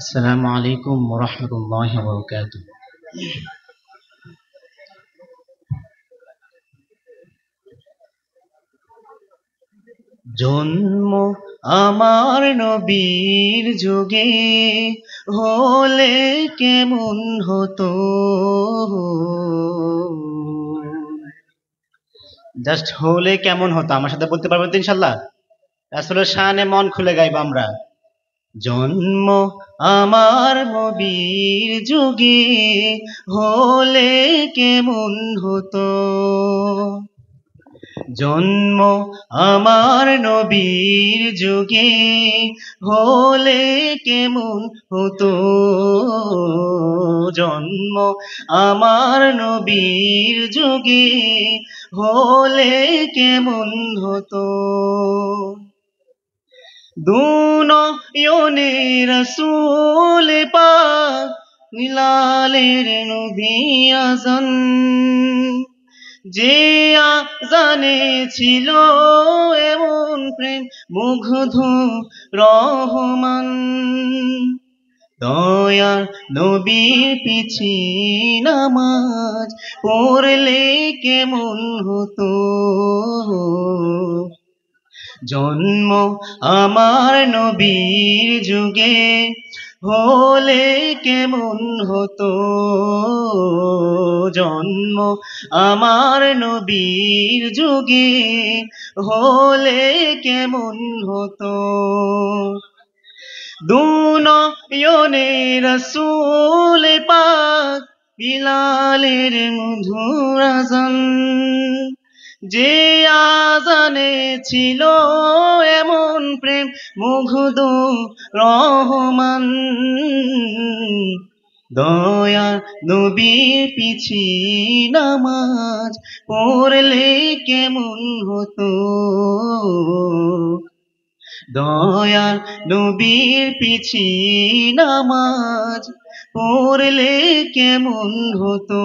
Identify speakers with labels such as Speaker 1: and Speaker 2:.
Speaker 1: আসসালামু আলাইকুম ওয়া রাহমাতুল্লাহি ওয়া বারাকাতুহু। জন্ম আমার নবীর যুগে হলে কেমন হতো। জাস্ট হলে কেমন হতো আমার সাথে বলতে পারবেন তো ইনশাআল্লাহ? রাসূলের শানে মন খুলে গাইবো আমরা। জন্ম আমার নবীর যুগে হলে কেমন হতো। জন্ম আমার নবীর যুগে হলে কেমন হতো। জন্ম আমার নবীর যুগে হলে কেমন হতো। দুনয়নে রাসূল পাক বিলালের নবী আযান, যে আযানে ছিল এমন প্রেম মুগ্ধ রহমান। দয়ার নবীর পিছি নামাজ পড়লে কেমন হতো। জন্ম আমার নবীর যুগে হলে কেমন হতো। জন্ম আমার নবীর যুগে হলে কেমন হতো। দুনয়নে রাসূল পাক বিলালের মধুর আযান, যে আযানে ছিল এমন প্রেম মুগ্ধ রহমান। দয়ার নবীর পিছি নামাজ পড়লে কেমন হতো। দয়ার নবীর পিছি নামাজ পড়লে কেমন হতো।